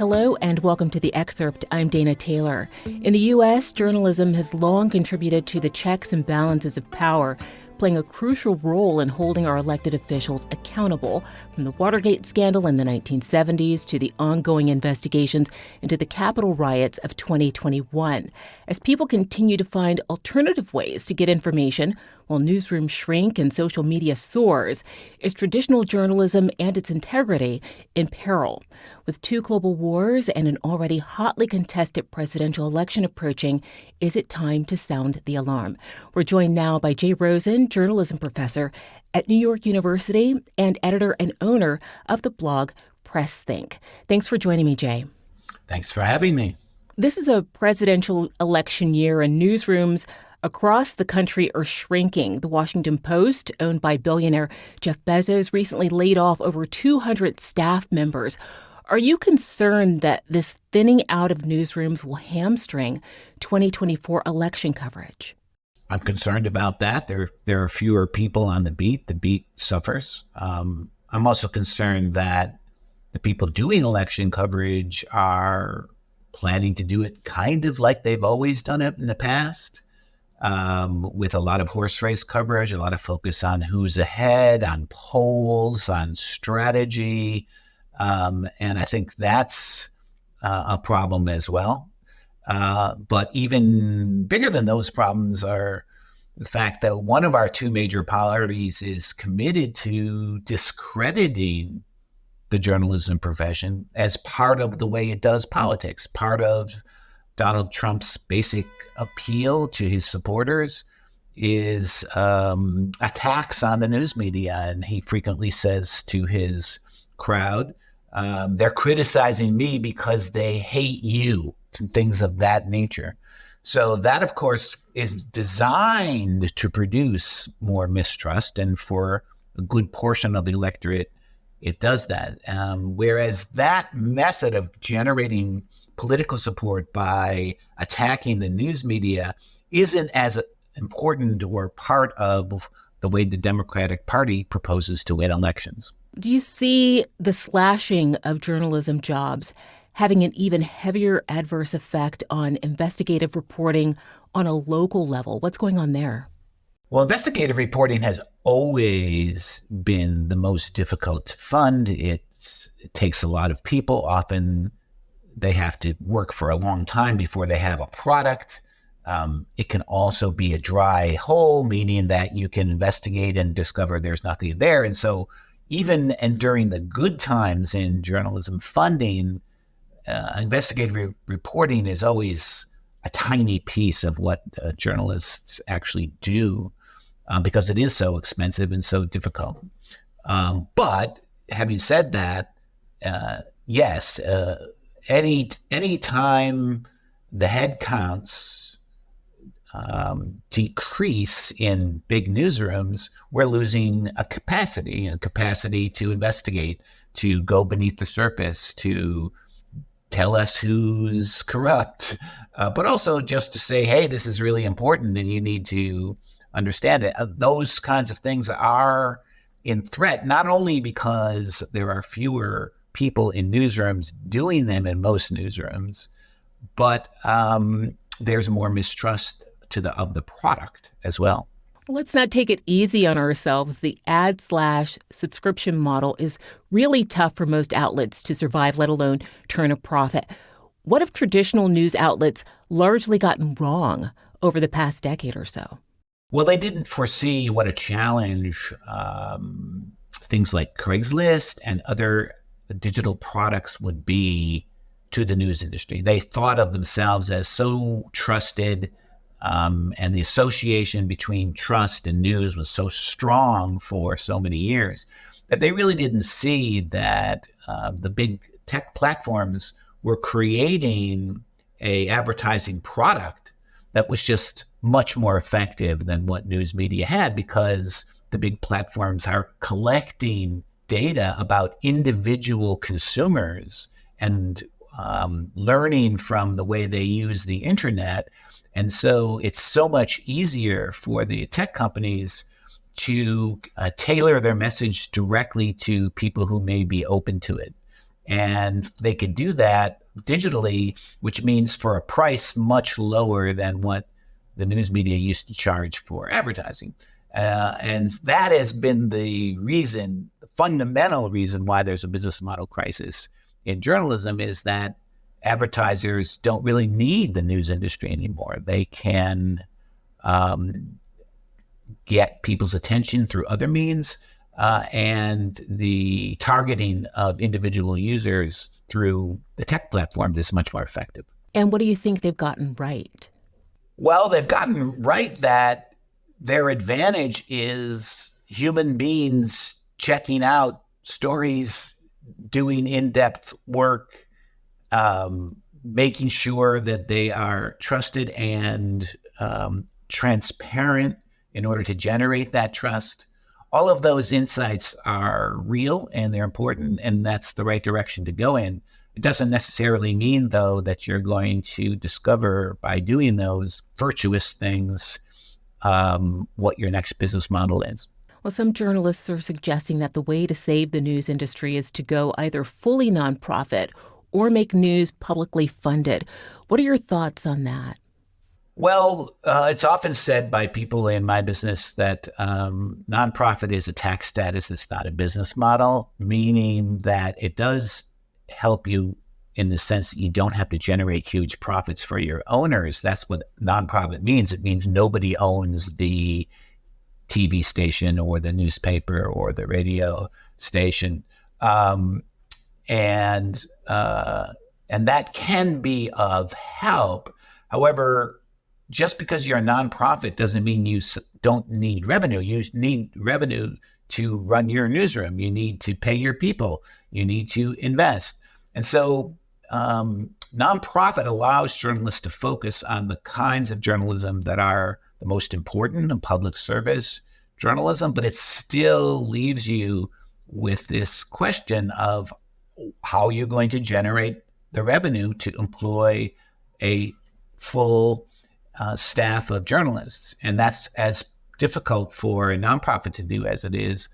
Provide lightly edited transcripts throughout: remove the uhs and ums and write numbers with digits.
Hello and welcome to The Excerpt. I'm Dana Taylor. In the U.S., journalism has long contributed to the checks and balances of power, playing a crucial role in holding our elected officials accountable, from the Watergate scandal in the 1970s to the ongoing investigations into the Capitol riots of 2021. As people continue to find alternative ways to get information while newsrooms shrink and social media soars, is traditional journalism and its integrity in peril? With two global wars and an already hotly contested presidential election approaching, is it time to sound the alarm? We're joined now by Jay Rosen, journalism professor at New York University and editor and owner of the blog PressThink. Thanks for joining me, Jay. Thanks for having me. This is a presidential election year, and newsrooms across the country are shrinking. The Washington Post, owned by billionaire Jeff Bezos, recently laid off over 200 staff members. Are you concerned that this thinning out of newsrooms will hamstring 2024 election coverage? I'm concerned about that. There are fewer people on the beat. The beat suffers. I'm also concerned that the people doing election coverage are planning to do it kind of like they've always done it in the past, with a lot of horse race coverage, a lot of focus on who's ahead, on polls, on strategy. And I think that's a problem as well. But even bigger than those problems are the fact that one of our two major parties is committed to discrediting the journalism profession as part of the way it does politics. Part of Donald Trump's basic appeal to his supporters is attacks on the news media. And he frequently says to his crowd, they're criticizing me because they hate you, and things of that nature. So that, of course, is designed to produce more mistrust. And for a good portion of the electorate, it does that. Whereas that method of generating political support by attacking the news media isn't as important or part of the way the Democratic Party proposes to win elections. Do you see the slashing of journalism jobs having an even heavier adverse effect on investigative reporting on a local level? What's going on there? Well, investigative reporting has always been the most difficult to fund. It takes a lot of people. Often they have to work for a long time before they have a product. It can also be a dry hole, meaning that you can investigate and discover there's nothing there. And so even and during the good times in journalism funding, investigative reporting is always a tiny piece of what journalists actually do, because it is so expensive and so difficult. But having said that, yes, any time the head counts decrease in big newsrooms, we're losing a capacity to investigate, to go beneath the surface, to tell us who's corrupt, but also just to say, hey, this is really important and you need to understand it. Those kinds of things are in threat, not only because there are fewer people in newsrooms doing them in most newsrooms, but there's more mistrust of the product as well. Let's not take it easy on ourselves. The ad/subscription model is really tough for most outlets to survive, let alone turn a profit. What have traditional news outlets largely gotten wrong over the past decade or so? Well, they didn't foresee what a challenge things like Craigslist and other digital products would be to the news industry. They thought of themselves as so trusted, and the association between trust and news was so strong for so many years that they really didn't see that the big tech platforms were creating a advertising product that was just much more effective than what news media had, because the big platforms are collecting data about individual consumers and learning from the way they use the internet. And so it's so much easier for the tech companies to tailor their message directly to people who may be open to it. And they could do that digitally, which means for a price much lower than what the news media used to charge for advertising. And that has been the reason, the fundamental reason why there's a business model crisis in journalism is that advertisers don't really need the news industry anymore. They can get people's attention through other means, and the targeting of individual users through the tech platforms is much more effective. And what do you think they've gotten right? Well, they've gotten right that their advantage is human beings checking out stories, doing in-depth work, making sure that they are trusted and transparent in order to generate that trust. All of those insights are real and they're important, and that's the right direction to go in. It doesn't necessarily mean, though, that you're going to discover by doing those virtuous things what your next business model is. Well, some journalists are suggesting that the way to save the news industry is to go either fully nonprofit or make news publicly funded. What are your thoughts on that? Well, it's often said by people in my business that nonprofit is a tax status. It's not a business model, meaning that it does help you in the sense that you don't have to generate huge profits for your owners. That's what nonprofit means. It means nobody owns the TV station or the newspaper or the radio station. And that can be of help. However, just because you're a nonprofit doesn't mean you don't need revenue. You need revenue to run your newsroom. You need to pay your people. You need to invest. And so nonprofit allows journalists to focus on the kinds of journalism that are the most important in public service journalism, but it still leaves you with this question of how you're going to generate the revenue to employ a full staff of journalists. And that's as difficult for a nonprofit to do as it is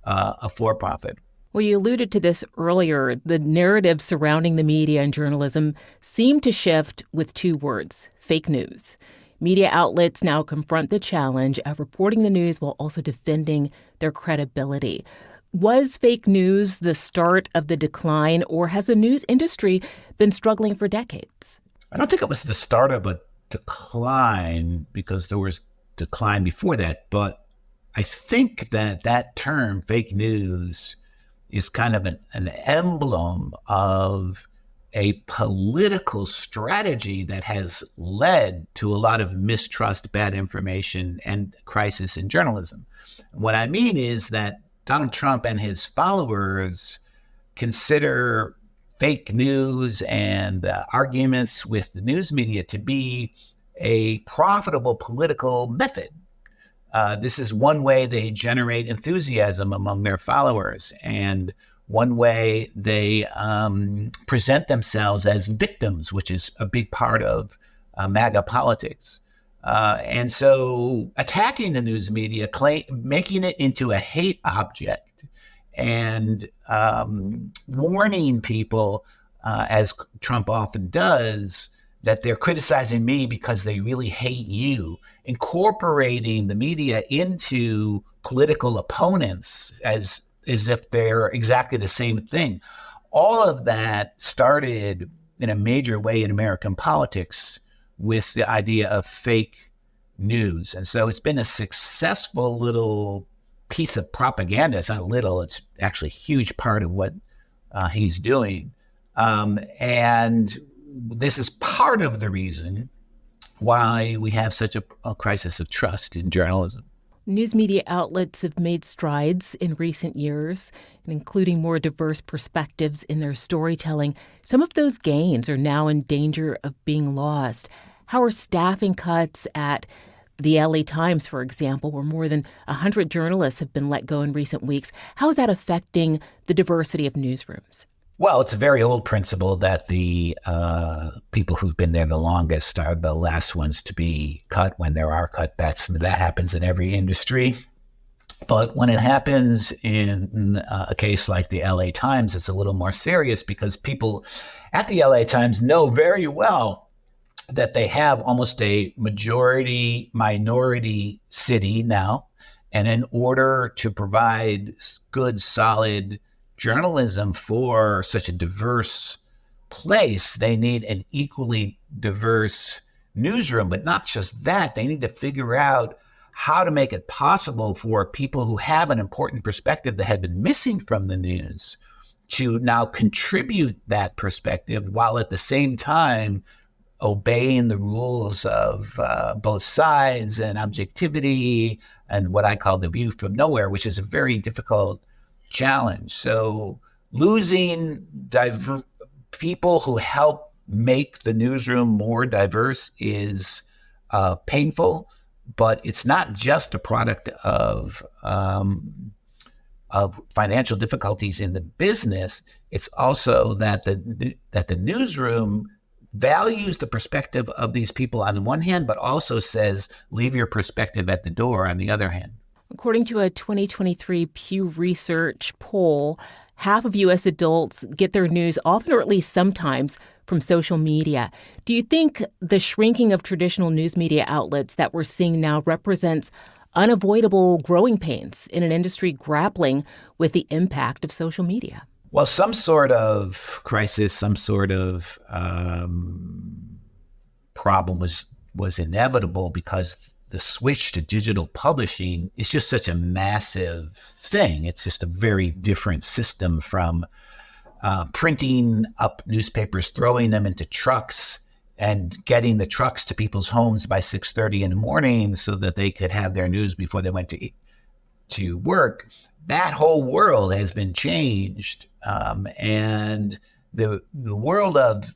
a for-profit. Well, you alluded to this earlier. The narrative surrounding the media and journalism seem to shift with two words: fake news. Media outlets now confront the challenge of reporting the news while also defending their credibility. Was fake news the start of the decline, or has the news industry been struggling for decades? I don't think it was the start of a decline, because there was decline before that. But I think that term, fake news, is kind of an emblem of a political strategy that has led to a lot of mistrust, bad information, and crisis in journalism. What I mean is that Donald Trump and his followers consider fake news and arguments with the news media to be a profitable political method. This is one way they generate enthusiasm among their followers, and one way they present themselves as victims, which is a big part of MAGA politics. And so attacking the news media, making it into a hate object, and warning people, as Trump often does, that they're criticizing me because they really hate you, incorporating the media into political opponents as if they're exactly the same thing. All of that started in a major way in American politics with the idea of fake news. And so it's been a successful little piece of propaganda. It's not little, it's actually a huge part of what he's doing. And this is part of the reason why we have such a crisis of trust in journalism. News media outlets have made strides in recent years, including more diverse perspectives in their storytelling. Some of those gains are now in danger of being lost. How are staffing cuts at the LA Times, for example, where more than 100 journalists have been let go in recent weeks? How is that affecting the diversity of newsrooms? Well, it's a very old principle that the people who've been there the longest are the last ones to be cut when there are cutbacks. That happens in every industry. But when it happens in a case like the LA Times, it's a little more serious because people at the LA Times know very well that they have almost a majority minority city now. And in order to provide good, solid journalism for such a diverse place, they need an equally diverse newsroom. But not just that, they need to figure out how to make it possible for people who have an important perspective that had been missing from the news to now contribute that perspective while at the same time obeying the rules of both sides and objectivity and what I call the view from nowhere, which is a very difficult challenge. So losing people who help make the newsroom more diverse is painful, but it's not just a product of financial difficulties in the business. It's also that the newsroom values the perspective of these people on the one hand, but also says, leave your perspective at the door on the other hand. According to a 2023 Pew Research poll, half of U.S. adults get their news often or at least sometimes from social media. Do you think the shrinking of traditional news media outlets that we're seeing now represents unavoidable growing pains in an industry grappling with the impact of social media? Well, some sort of crisis, some sort of problem was inevitable because the switch to digital publishing is just such a massive thing. It's just a very different system from printing up newspapers, throwing them into trucks, and getting the trucks to people's homes by 6:30 in the morning so that they could have their news before they went to work. That whole world has been changed, and the world of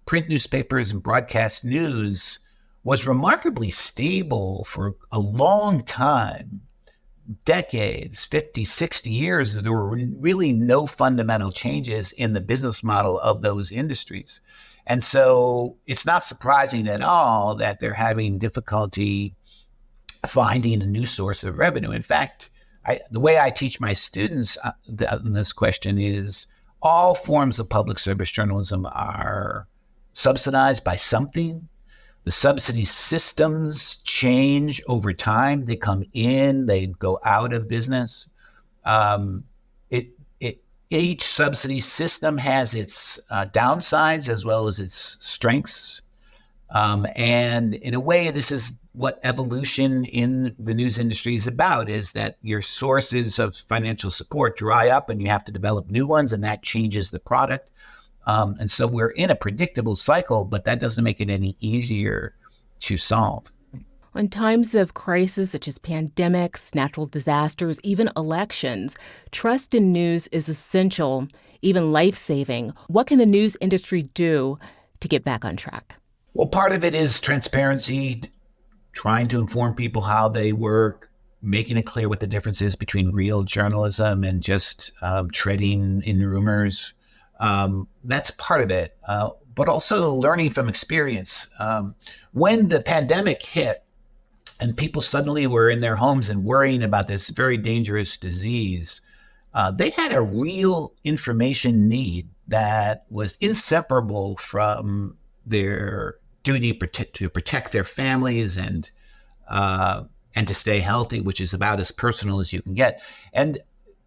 print newspapers and broadcast news was remarkably stable for a long time, decades, 50, 60 years. There were really no fundamental changes in the business model of those industries. And so it's not surprising at all that they're having difficulty finding a new source of revenue. In fact, the way I teach my students on this question is all forms of public service journalism are subsidized by something. The subsidy systems change over time. They come in, they go out of business. Each subsidy system has its downsides as well as its strengths. And in a way, this is what evolution in the news industry is about, is that your sources of financial support dry up and you have to develop new ones, and that changes the product. And so we're in a predictable cycle, but that doesn't make it any easier to solve. In times of crisis such as pandemics, natural disasters, even elections, trust in news is essential, even life-saving. What can the news industry do to get back on track? Well, part of it is transparency, trying to inform people how they work, making it clear what the difference is between real journalism and just treading in rumors. That's part of it, but also learning from experience. When the pandemic hit and people suddenly were in their homes and worrying about this very dangerous disease, they had a real information need that was inseparable from their duty to protect their families and to stay healthy, which is about as personal as you can get. And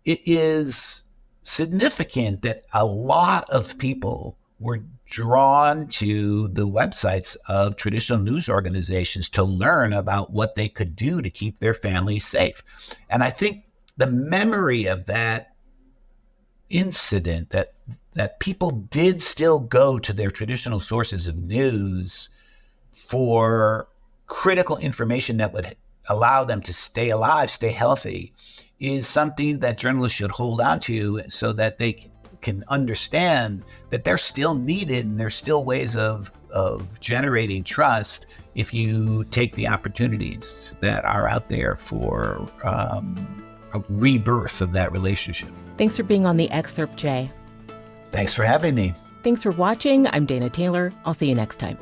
it is significant that a lot of people were drawn to the websites of traditional news organizations to learn about what they could do to keep their families safe. And I think the memory of that incident, that people did still go to their traditional sources of news for critical information that would allow them to stay alive, stay healthy, is something that journalists should hold on to so that they can understand that they're still needed and there's still ways of generating trust if you take the opportunities that are out there for a rebirth of that relationship. Thanks for being on the Excerpt, Jay. Thanks for having me. Thanks for watching. I'm Dana Taylor. I'll see you next time.